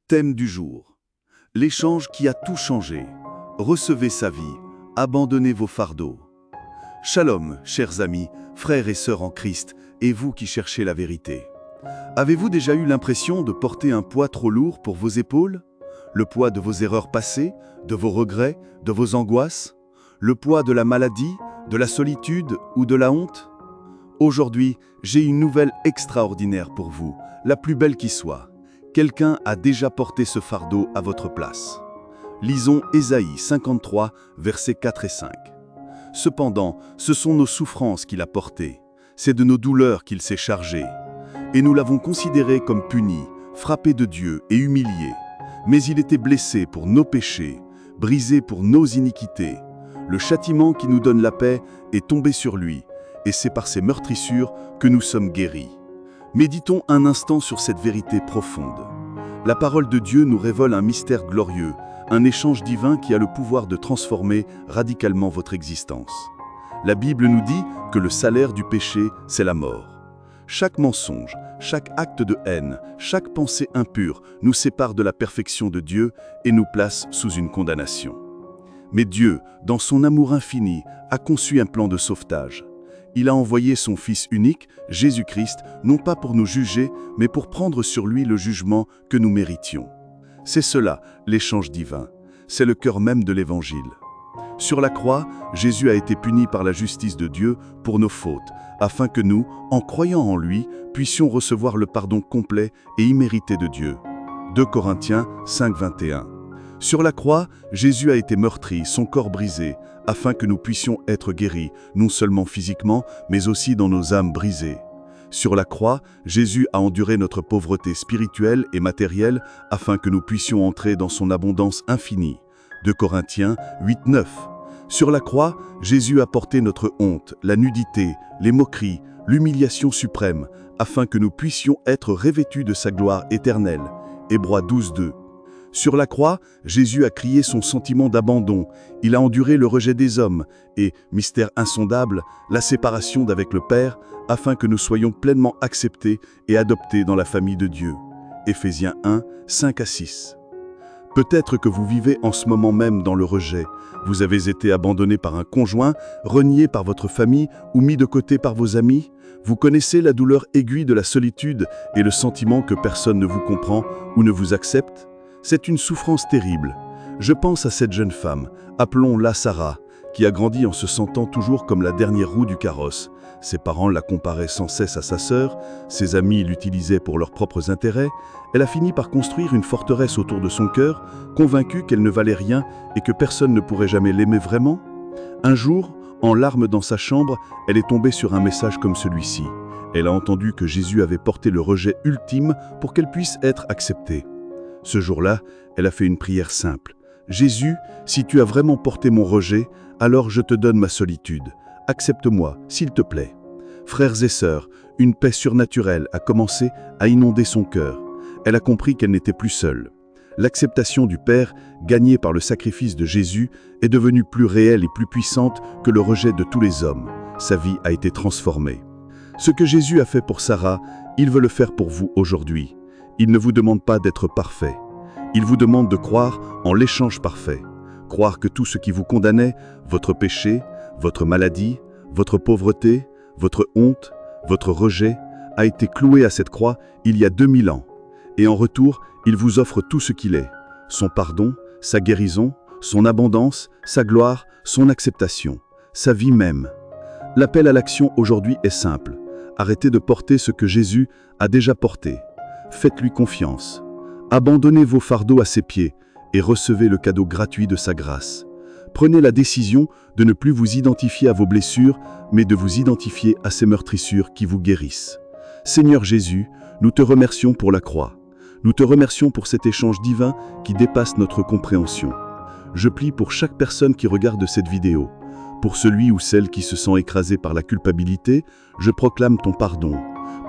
Thème du jour. L'échange qui a tout changé. Recevez sa vie. Abandonnez vos fardeaux. Shalom, chers amis, frères et sœurs en Christ, et vous qui cherchez la vérité. Avez-vous déjà eu l'impression de porter un poids trop lourd pour vos épaules? Le poids de vos erreurs passées, de vos regrets, de vos angoisses? Le poids de la maladie, de la solitude ou de la honte? Aujourd'hui, j'ai une nouvelle extraordinaire pour vous, la plus belle qui soit. Quelqu'un a déjà porté ce fardeau à votre place. Lisons Ésaïe 53, versets 4 et 5. Cependant, ce sont nos souffrances qu'il a portées, c'est de nos douleurs qu'il s'est chargé. Et nous l'avons considéré comme puni, frappé de Dieu et humilié. Mais il était blessé pour nos péchés, brisé pour nos iniquités. Le châtiment qui nous donne la paix est tombé sur lui, et c'est par ses meurtrissures que nous sommes guéris. Méditons un instant sur cette vérité profonde. La parole de Dieu nous révèle un mystère glorieux, un échange divin qui a le pouvoir de transformer radicalement votre existence. La Bible nous dit que le salaire du péché, c'est la mort. Chaque mensonge, chaque acte de haine, chaque pensée impure nous sépare de la perfection de Dieu et nous place sous une condamnation. Mais Dieu, dans son amour infini, a conçu un plan de sauvetage. Il a envoyé son Fils unique, Jésus-Christ, non pas pour nous juger, mais pour prendre sur lui le jugement que nous méritions. C'est cela, l'échange divin. C'est le cœur même de l'Évangile. Sur la croix, Jésus a été puni par la justice de Dieu pour nos fautes, afin que nous, en croyant en lui, puissions recevoir le pardon complet et immérité de Dieu. 2 Corinthiens 5, 21. Sur la croix, Jésus a été meurtri, son corps brisé, afin que nous puissions être guéris, non seulement physiquement, mais aussi dans nos âmes brisées. Sur la croix, Jésus a enduré notre pauvreté spirituelle et matérielle, afin que nous puissions entrer dans son abondance infinie. 2 Corinthiens 8, 9. Sur la croix, Jésus a porté notre honte, la nudité, les moqueries, l'humiliation suprême, afin que nous puissions être revêtus de sa gloire éternelle. Hébreux 12, 2. Sur la croix, Jésus a crié son sentiment d'abandon, il a enduré le rejet des hommes et, mystère insondable, la séparation d'avec le Père, afin que nous soyons pleinement acceptés et adoptés dans la famille de Dieu. Éphésiens 1, 5 à 6. Peut-être que vous vivez en ce moment même dans le rejet. Vous avez été abandonné par un conjoint, renié par votre famille ou mis de côté par vos amis. Vous connaissez la douleur aiguë de la solitude et le sentiment que personne ne vous comprend ou ne vous accepte. C'est une souffrance terrible. Je pense à cette jeune femme, appelons-la Sarah, qui a grandi en se sentant toujours comme la dernière roue du carrosse. Ses parents la comparaient sans cesse à sa sœur, ses amis l'utilisaient pour leurs propres intérêts. Elle a fini par construire une forteresse autour de son cœur, convaincue qu'elle ne valait rien et que personne ne pourrait jamais l'aimer vraiment. Un jour, en larmes dans sa chambre, elle est tombée sur un message comme celui-ci. Elle a entendu que Jésus avait porté le rejet ultime pour qu'elle puisse être acceptée. Ce jour-là, elle a fait une prière simple. « Jésus, si tu as vraiment porté mon rejet, alors je te donne ma solitude. Accepte-moi, s'il te plaît. » Frères et sœurs, une paix surnaturelle a commencé à inonder son cœur. Elle a compris qu'elle n'était plus seule. L'acceptation du Père, gagnée par le sacrifice de Jésus, est devenue plus réelle et plus puissante que le rejet de tous les hommes. Sa vie a été transformée. Ce que Jésus a fait pour Sarah, il veut le faire pour vous aujourd'hui. Il ne vous demande pas d'être parfait. Il vous demande de croire en l'échange parfait. Croire que tout ce qui vous condamnait, votre péché, votre maladie, votre pauvreté, votre honte, votre rejet, a été cloué à cette croix il y a 2000 ans. Et en retour, il vous offre tout ce qu'il est. Son pardon, sa guérison, son abondance, sa gloire, son acceptation, sa vie même. L'appel à l'action aujourd'hui est simple. Arrêtez de porter ce que Jésus a déjà porté. Faites-lui confiance. Abandonnez vos fardeaux à ses pieds et recevez le cadeau gratuit de sa grâce. Prenez la décision de ne plus vous identifier à vos blessures, mais de vous identifier à ces meurtrissures qui vous guérissent. Seigneur Jésus, nous te remercions pour la croix. Nous te remercions pour cet échange divin qui dépasse notre compréhension. Je prie pour chaque personne qui regarde cette vidéo. Pour celui ou celle qui se sent écrasé par la culpabilité, je proclame ton pardon.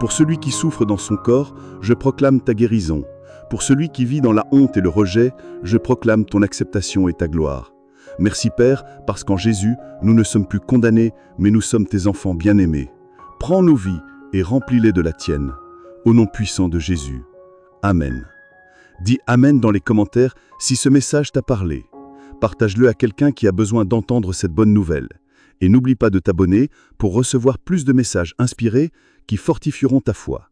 Pour celui qui souffre dans son corps, je proclame ta guérison. Pour celui qui vit dans la honte et le rejet, je proclame ton acceptation et ta gloire. Merci Père, parce qu'en Jésus, nous ne sommes plus condamnés, mais nous sommes tes enfants bien-aimés. Prends nos vies et remplis-les de la tienne. Au nom puissant de Jésus. Amen. Dis Amen dans les commentaires si ce message t'a parlé. Partage-le à quelqu'un qui a besoin d'entendre cette bonne nouvelle. Et n'oublie pas de t'abonner pour recevoir plus de messages inspirés qui fortifieront ta foi.